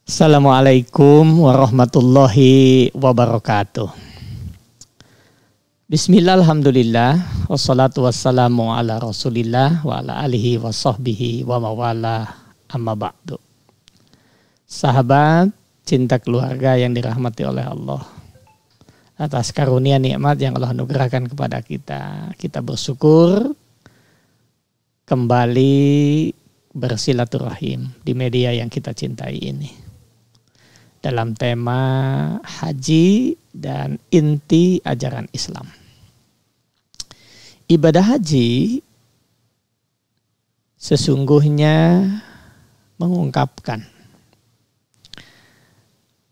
Assalamualaikum warahmatullahi wabarakatuh. Bismillah, alhamdulillah, wassalatu wassalamu ala rasulillah wa ala alihi wa sahbihi wa mawala amma ba'du. Sahabat, cinta keluarga yang dirahmati oleh Allah, atas karunia nikmat yang Allah anugerahkan kepada kita, kita bersyukur kembali bersilaturahim di media yang kita cintai ini, dalam tema haji dan inti ajaran Islam. Ibadah haji sesungguhnya mengungkapkan,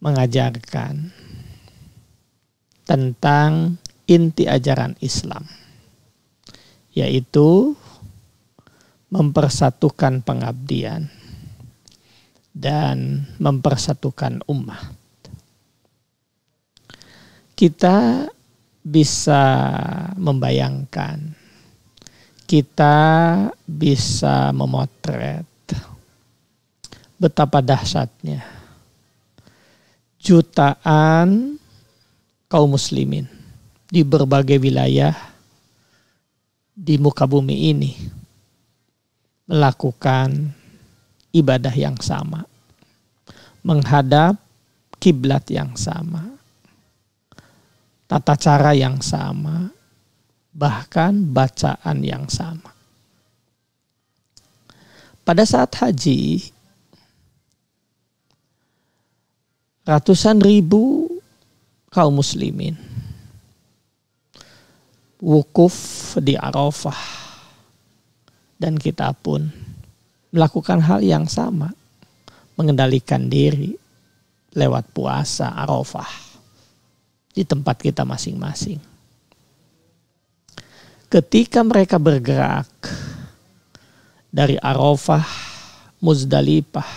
mengajarkan tentang inti ajaran Islam, yaitu mempersatukan pengabdian dan mempersatukan umat. Kita bisa membayangkan, kita bisa memotret betapa dahsyatnya jutaan kaum muslimin di berbagai wilayah di muka bumi ini melakukan ibadah yang sama, menghadap kiblat yang sama, tata cara yang sama, bahkan bacaan yang sama. Pada saat haji, ratusan ribu kaum muslimin wukuf di Arafah, dan kita pun melakukan hal yang sama, mengendalikan diri lewat puasa Arafah di tempat kita masing-masing. Ketika mereka bergerak dari Arafah, Muzdalifah,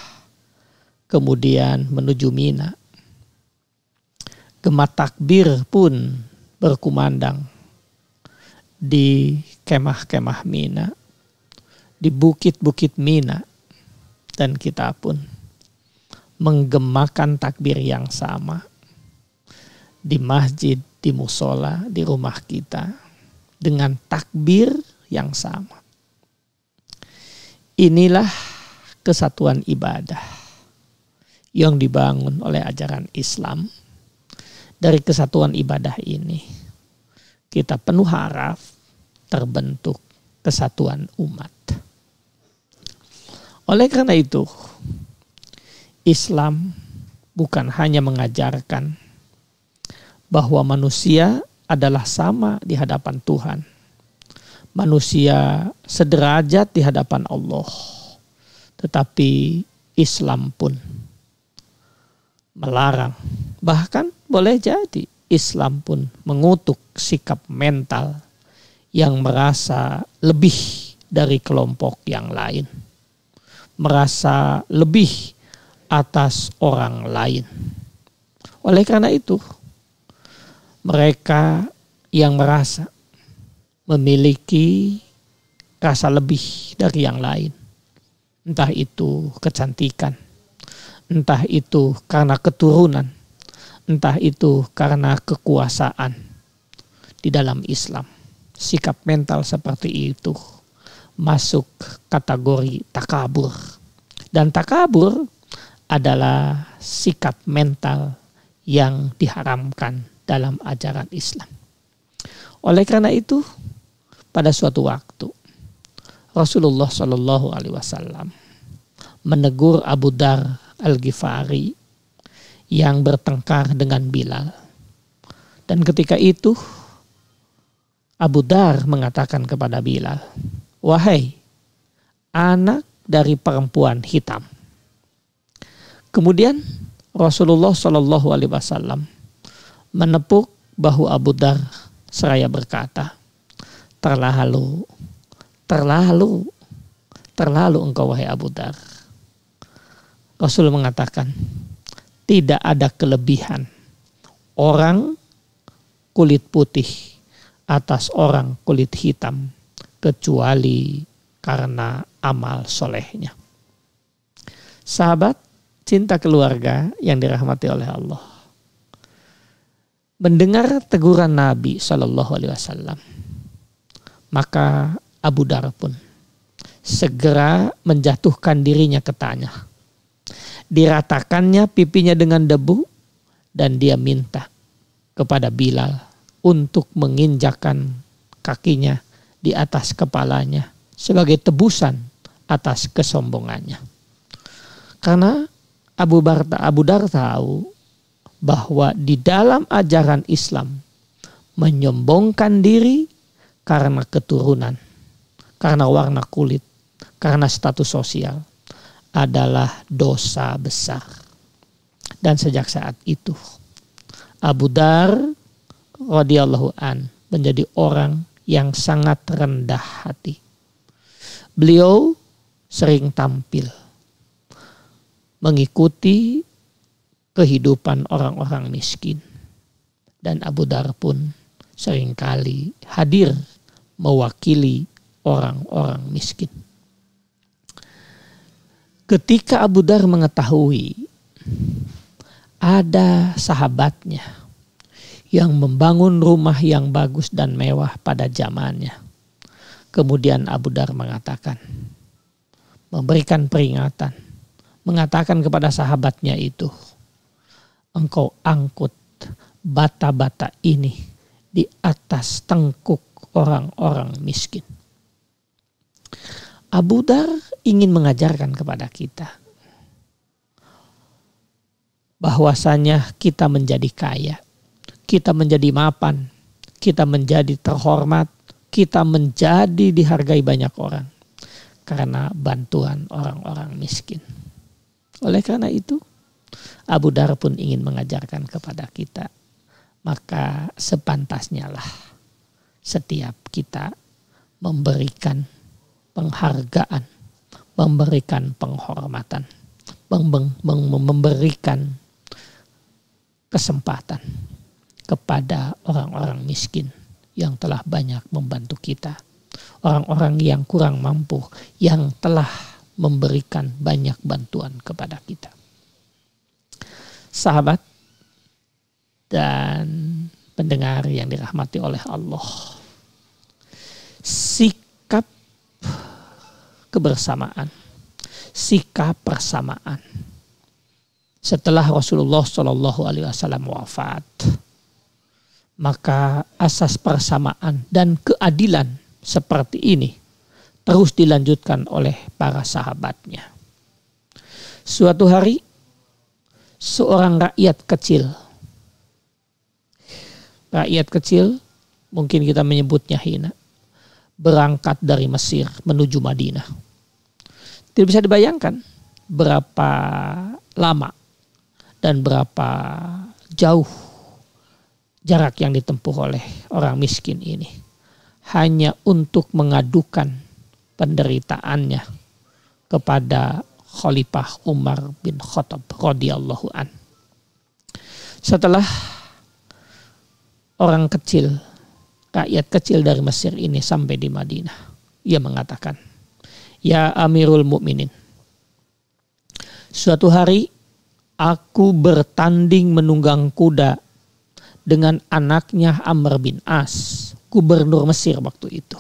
kemudian menuju Mina, gema takbir pun berkumandang di kemah-kemah Mina, di bukit-bukit Mina, dan kita pun menggemakan takbir yang sama di masjid, di musola, di rumah kita dengan takbir yang sama. Inilah kesatuan ibadah yang dibangun oleh ajaran Islam. Dari kesatuan ibadah ini kita penuh harap terbentuk kesatuan umat. Oleh karena itu, Islam bukan hanya mengajarkan bahwa manusia adalah sama di hadapan Tuhan, manusia sederajat di hadapan Allah, tetapi Islam pun melarang, bahkan boleh jadi Islam pun mengutuk sikap mental yang merasa lebih dari kelompok yang lain, merasa lebih atas orang lain. Oleh karena itu, mereka yang merasa memiliki rasa lebih dari yang lain, entah itu kecantikan, entah itu karena keturunan, entah itu karena kekuasaan, di dalam Islam sikap mental seperti itu masuk kategori takabur. Dan takabur adalah sikap mental yang diharamkan dalam ajaran Islam. Oleh karena itu, pada suatu waktu Rasulullah SAW menegur Abu Dar Al-Ghifari yang bertengkar dengan Bilal. Dan ketika itu Abu Dar mengatakan kepada Bilal, "Wahai anak dari perempuan hitam." Kemudian Rasulullah SAW menepuk bahu Abu Dar seraya berkata, terlalu engkau wahai Abu Dar." Rasul mengatakan, tidak ada kelebihan orang kulit putih atas orang kulit hitam kecuali karena amal solehnya. Sahabat, cinta keluarga yang dirahmati oleh Allah, mendengar teguran Nabi Shallallahu Alaihi Wasallam, maka Abu Dar pun segera menjatuhkan dirinya ke tanah. Diratakannya pipinya dengan debu dan dia minta kepada Bilal untuk menginjakkan kakinya di atas kepalanya sebagai tebusan atas kesombongannya. Karena Abu Dar tahu bahwa di dalam ajaran Islam menyombongkan diri karena keturunan, karena warna kulit, karena status sosial adalah dosa besar. Dan sejak saat itu Abu Dar radhiyallahu an menjadi orang yang sangat rendah hati. Beliau sering tampil mengikuti kehidupan orang-orang miskin. Dan Abu Dar pun seringkali hadir mewakili orang-orang miskin. Ketika Abu Dar mengetahui ada sahabatnya yang membangun rumah yang bagus dan mewah pada zamannya, kemudian Abu Dar mengatakan, memberikan peringatan, mengatakan kepada sahabatnya itu, engkau angkut bata-bata ini di atas tengkuk orang-orang miskin. Abu Dar ingin mengajarkan kepada kita bahwasanya kita menjadi kaya, kita menjadi mapan, kita menjadi terhormat, kita menjadi dihargai banyak orang karena bantuan orang-orang miskin. Oleh karena itu, Abu Dar pun ingin mengajarkan kepada kita, maka sepantasnya lah setiap kita memberikan penghargaan, memberikan penghormatan, memberikan kesempatan kepada orang-orang miskin yang telah banyak membantu kita, orang-orang yang kurang mampu yang telah memberikan banyak bantuan kepada kita. Sahabat dan pendengar yang dirahmati oleh Allah, sikap kebersamaan, sikap persamaan setelah Rasulullah Shallallahu Alaihi Wasallam wafat, maka asas persamaan dan keadilan seperti ini terus dilanjutkan oleh para sahabatnya. Suatu hari seorang rakyat kecil, mungkin kita menyebutnya hina, berangkat dari Mesir menuju Madinah. Tidak bisa dibayangkan berapa lama dan berapa jauh jarak yang ditempuh oleh orang miskin ini hanya untuk mengadukan penderitaannya kepada Khalifah Umar bin Khattab radhiyallahu an. Setelah orang kecil, rakyat kecil dari Mesir ini sampai di Madinah, ia mengatakan, "Ya Amirul Mukminin, suatu hari aku bertanding menunggang kuda dengan anaknya Amr bin As, gubernur Mesir waktu itu.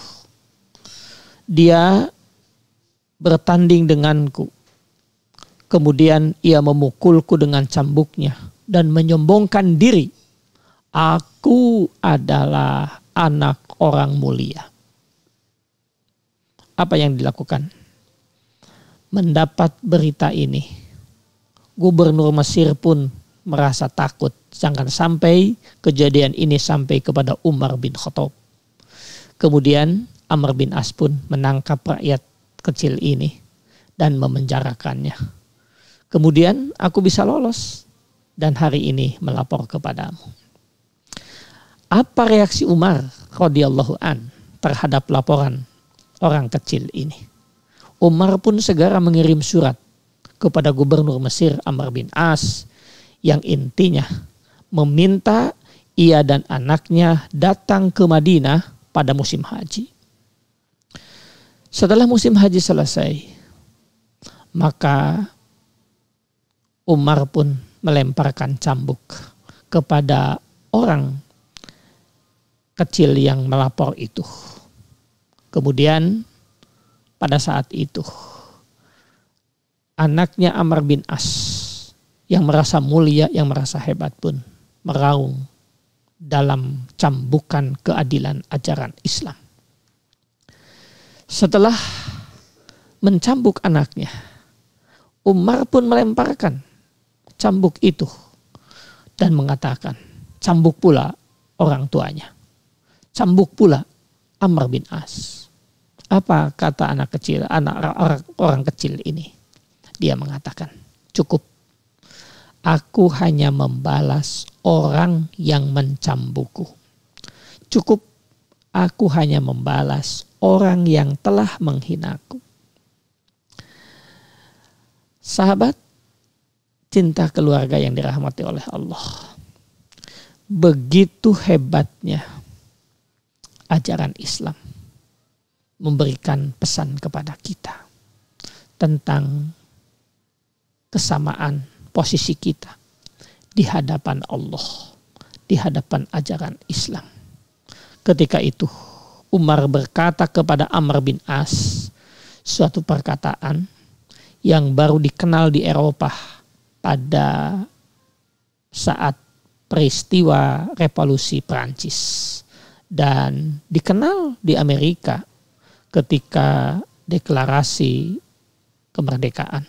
Dia bertanding denganku. Kemudian ia memukulku dengan cambuknya dan menyombongkan diri. Aku adalah anak orang mulia." Apa yang dilakukan? Mendapat berita ini, gubernur Mesir pun merasa takut. Jangan sampai kejadian ini sampai kepada Umar bin Khattab. Kemudian Amr bin As pun menangkap rakyat kecil ini dan memenjarakannya. Kemudian aku bisa lolos dan hari ini melapor kepadamu. Apa reaksi Umar radhiyallahu an terhadap laporan orang kecil ini? Umar pun segera mengirim surat kepada gubernur Mesir Amr bin As yang intinya meminta ia dan anaknya datang ke Madinah pada musim haji. Setelah musim haji selesai, maka Umar pun melemparkan cambuk kepada orang kecil yang melapor itu. Kemudian pada saat itu anaknya Amr bin As yang merasa mulia, yang merasa hebat pun meraung dalam cambukan keadilan ajaran Islam. Setelah mencambuk anaknya, Umar pun melemparkan cambuk itu dan mengatakan, cambuk pula orang tuanya, cambuk pula Amr bin As. Apa kata anak kecil, orang kecil ini? Dia mengatakan, cukup. Aku hanya membalas orang yang mencambukku. Cukup, aku hanya membalas orang yang telah menghinaku. Sahabat cinta keluarga yang dirahmati oleh Allah. Begitu hebatnya ajaran Islam memberikan pesan kepada kita tentang kesamaan posisi kita di hadapan Allah, di hadapan ajaran Islam. Ketika itu Umar berkata kepada Amr bin As suatu perkataan yang baru dikenal di Eropa pada saat peristiwa revolusi Prancis dan dikenal di Amerika ketika deklarasi kemerdekaan.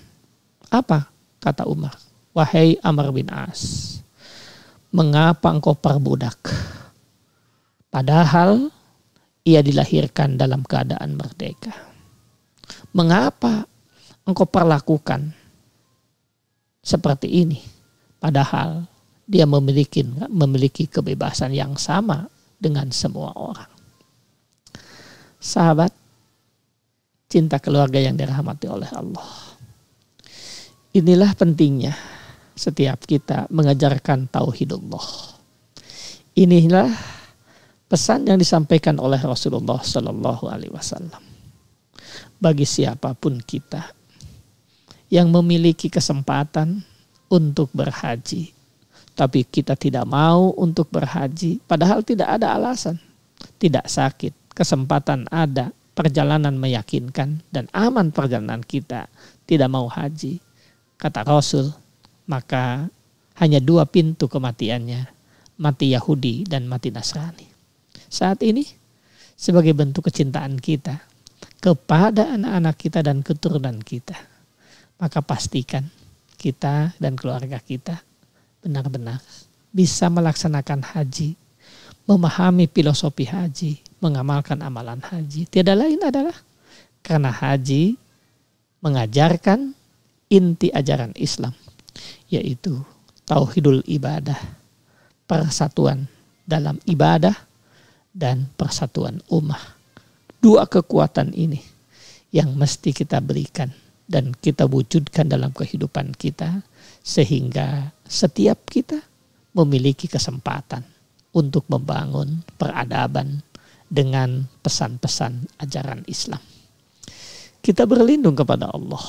Apa kata Umar? Wahai Amr bin As, mengapa engkau perbudak? Padahal ia dilahirkan dalam keadaan merdeka. Mengapa engkau perlakukan seperti ini? Padahal dia memiliki kebebasan yang sama dengan semua orang. Sahabat cinta keluarga yang dirahmati oleh Allah. Inilah pentingnya setiap kita mengajarkan tauhidullah. Inilah pesan yang disampaikan oleh Rasulullah Sallallahu Alaihi Wasallam. Bagi siapapun kita yang memiliki kesempatan untuk berhaji, tapi kita tidak mau untuk berhaji, padahal tidak ada alasan, tidak sakit, kesempatan ada, perjalanan meyakinkan dan aman perjalanan kita, tidak mau haji. Kata Rasul, maka hanya 2 pintu kematiannya, mati Yahudi dan mati Nasrani. Saat ini sebagai bentuk kecintaan kita kepada anak-anak kita dan keturunan kita, maka pastikan kita dan keluarga kita benar-benar bisa melaksanakan haji, memahami filosofi haji, mengamalkan amalan haji. Tiada lain adalah karena haji mengajarkan inti ajaran Islam, yaitu tauhidul ibadah, persatuan dalam ibadah dan persatuan ummah. 2 kekuatan ini yang mesti kita berikan dan kita wujudkan dalam kehidupan kita, sehingga setiap kita memiliki kesempatan untuk membangun peradaban dengan pesan-pesan ajaran Islam. Kita berlindung kepada Allah.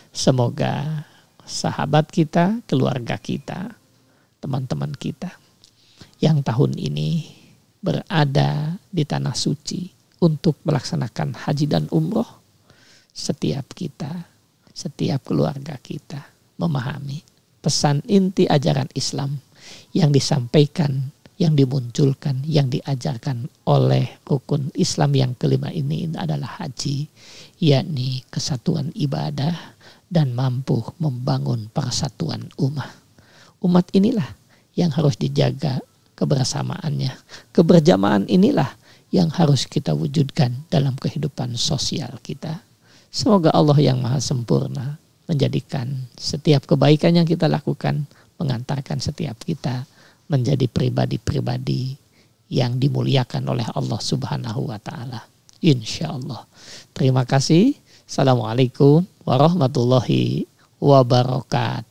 Semoga sahabat kita, keluarga kita, teman-teman kita yang tahun ini berada di tanah suci untuk melaksanakan haji dan umroh, setiap kita, setiap keluarga kita memahami pesan inti ajaran Islam yang disampaikan, yang dimunculkan, yang diajarkan oleh rukun Islam yang kelima ini adalah haji, yakni kesatuan ibadah dan mampu membangun persatuan ummah. Umat inilah yang harus dijaga kebersamaannya. Keberjamahan inilah yang harus kita wujudkan dalam kehidupan sosial kita. Semoga Allah yang Maha Sempurna menjadikan setiap kebaikan yang kita lakukan, mengantarkan setiap kita menjadi pribadi-pribadi yang dimuliakan oleh Allah Subhanahu wa Ta'ala. Insya Allah. Terima kasih. Assalamualaikum warahmatullahi wabarakatuh.